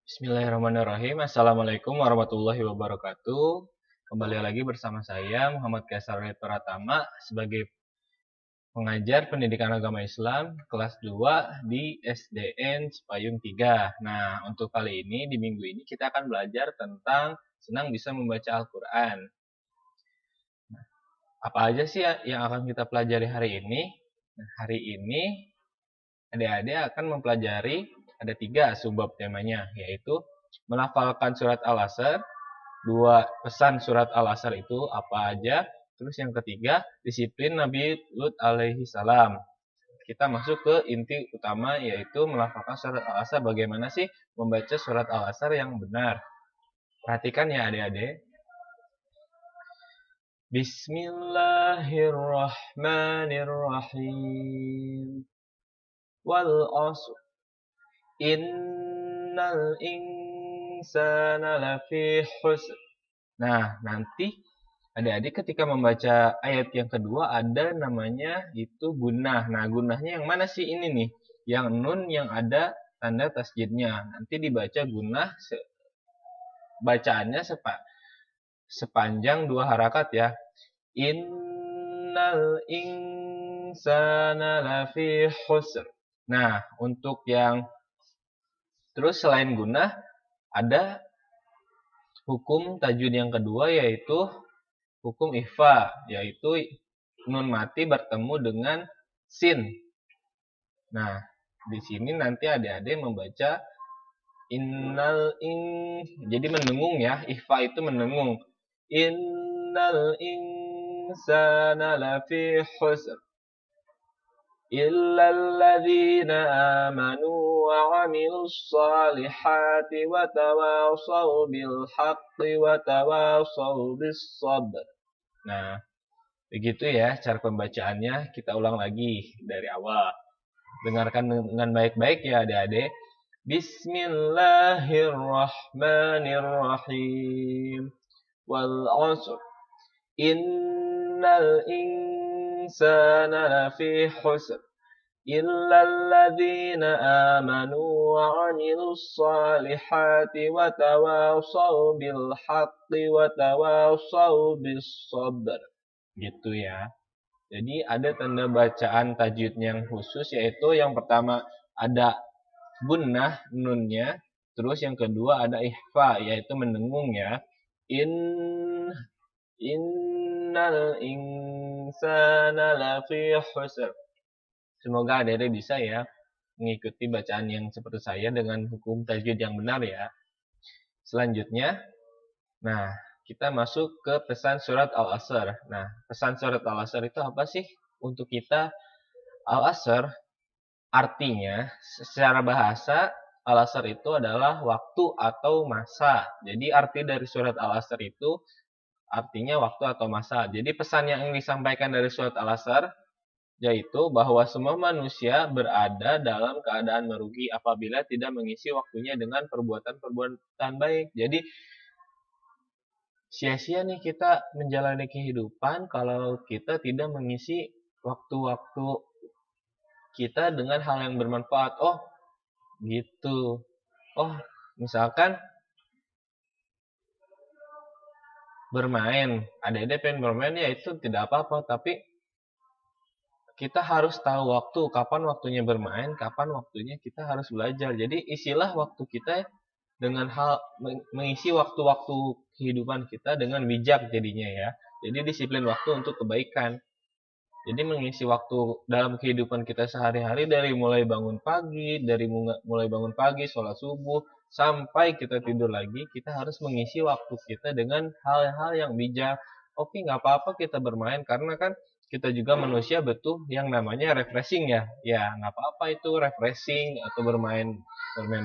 Bismillahirrahmanirrahim. Assalamualaikum warahmatullahi wabarakatuh. Kembali lagi bersama saya Muhammad Kaisar Pratama sebagai pengajar pendidikan agama Islam kelas 2 di SDN Cipayung 3. Nah, untuk kali ini di minggu ini kita akan belajar tentang senang bisa membaca Al-Qur'an. Apa aja sih yang akan kita pelajari hari ini? Nah, hari ini adik-adik akan mempelajari ada 3 subbab temanya, yaitu melafalkan surat Al-Asr, 2 pesan surat Al-Asr itu apa aja, terus yang ketiga disiplin Nabi Lut alaihi salam. Kita masuk ke inti utama, yaitu melafalkan surat Al-Asr. Bagaimana sih membaca surat Al-Asr yang benar? Perhatikan ya adik-adik. Bismillahirrahmanirrahim. Wal asr innal insana lafi khusr. Nah, nanti adik-adik ketika membaca ayat yang kedua ada namanya itu gunnah. Nah, gunnahnya yang mana sih ini nih? Yang nun yang ada tanda tasjidnya. Nanti dibaca gunnah bacaannya sepanjang 2 harakat ya. Innal insana lafi khusr. Nah, untuk yang terus selain gunnah ada hukum tajwid yang kedua, yaitu hukum ikhfa, yaitu nun mati bertemu dengan sin. Nah, di sini nanti adik-adik membaca jadi mendengung ya, ikhfa itu mendengung. Innal insana lafi khusr illal ladzina amanu wa 'amilus shalihati wa tawashaw bil haqqi wa tawashaw bis sabr. Nah, begitu ya cara pembacaannya. Kita ulang lagi dari awal. Dengarkan dengan baik-baik ya adik-adik. Bismillahirrahmanirrahim. Wal 'asr innal insana lafi khusr illal ladzina amanu wa 'amilus shalihati wa tawashaw bil haqqi wa tawashaw bis sabr. Gitu ya. Jadi ada tanda bacaan tajwidnya yang khusus, yaitu yang pertama ada gunnah nunnya, terus yang kedua ada ikhfa yaitu mendengung ya. Innal insana lafi khusr. Semoga adik-adik bisa ya mengikuti bacaan yang seperti saya dengan hukum tajwid yang benar ya. Selanjutnya, nah, kita masuk ke pesan surat Al-Asr. Nah, pesan surat Al-Asr itu apa sih untuk kita? Al-Asr artinya secara bahasa Al-Asr itu adalah waktu atau masa. Jadi arti dari surat Al-Asr itu artinya waktu atau masa. Jadi pesan yang disampaikan dari surat Al-Asr yaitu bahwa semua manusia berada dalam keadaan merugi apabila tidak mengisi waktunya dengan perbuatan-perbuatan baik. Jadi sia-sia nih kita menjalani kehidupan kalau kita tidak mengisi waktu-waktu kita dengan hal yang bermanfaat. Oh, gitu. Oh, misalkan bermain. Adik-adik pengen bermain ya itu tidak apa-apa, tapi kita harus tahu waktu, kapan waktunya bermain, kapan waktunya kita harus belajar. Jadi isilah waktu kita dengan mengisi waktu-waktu kehidupan kita dengan bijak jadinya ya. Jadi disiplin waktu untuk kebaikan. Jadi mengisi waktu dalam kehidupan kita sehari-hari dari mulai bangun pagi, sholat subuh, sampai kita tidur lagi, kita harus mengisi waktu kita dengan hal-hal yang bijak. Oke, nggak apa-apa kita bermain, karena kan kita juga manusia butuh yang namanya refreshing ya. Ya, nggak apa-apa itu refreshing, atau bermain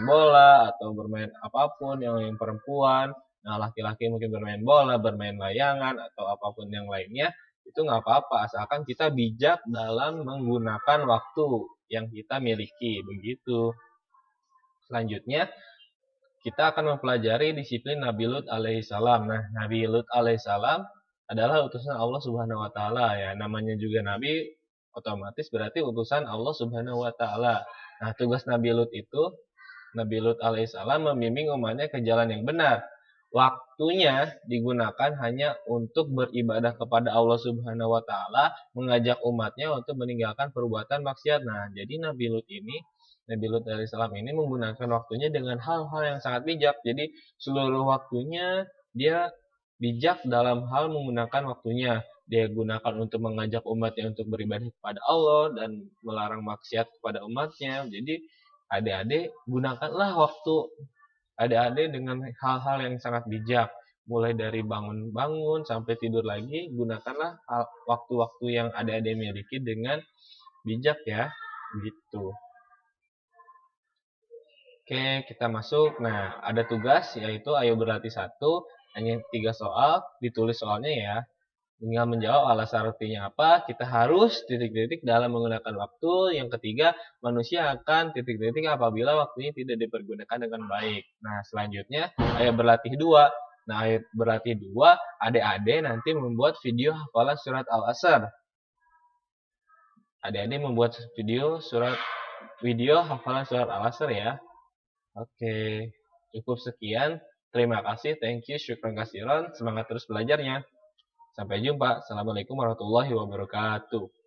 bola, atau bermain apapun yang perempuan. Nah, laki-laki mungkin bermain bola, bermain layangan, atau apapun yang lainnya. Itu nggak apa-apa, asalkan kita bijak dalam menggunakan waktu yang kita miliki. Begitu. Selanjutnya, kita akan mempelajari disiplin Nabi Lut alaihissalam. Nah, Nabi Lut alaihissalam adalah utusan Allah Subhanahu wa taala ya. Namanya juga nabi, otomatis berarti utusan Allah Subhanahu wa taala. Nah, tugas Nabi Lut itu Nabi Lut alaihissalam membimbing umatnya ke jalan yang benar. Waktunya digunakan hanya untuk beribadah kepada Allah Subhanahu wa taala, mengajak umatnya untuk meninggalkan perbuatan maksiat. Nah, jadi Nabi Lut alaihissalam ini menggunakan waktunya dengan hal-hal yang sangat bijak. Jadi seluruh waktunya dia bijak dalam hal menggunakan waktunya. Dia gunakan untuk mengajak umatnya untuk beribadah kepada Allah dan melarang maksiat kepada umatnya. Jadi adik-adik gunakanlah waktu adik-adik dengan hal-hal yang sangat bijak. Mulai dari bangun-bangun sampai tidur lagi, gunakanlah waktu-waktu yang adik-adik miliki dengan bijak ya. Gitu. Oke, kita masuk. Nah, ada tugas yaitu ayo berlatih 1, hanya 3 soal, ditulis soalnya ya. Tinggal menjawab alasan artinya apa, kita harus titik-titik dalam menggunakan waktu. Yang ketiga, manusia akan titik-titik apabila waktunya tidak dipergunakan dengan baik. Nah, selanjutnya, ayo berlatih 2. Nah, ayo berlatih 2, adik-adik nanti membuat video hafalan surat Al-Asr. Adik-adik membuat video hafalan surat Al-Asr ya. Oke, cukup sekian. Terima kasih, thank you, syukran kasiran. Semangat terus belajarnya. Sampai jumpa. Assalamualaikum warahmatullahi wabarakatuh.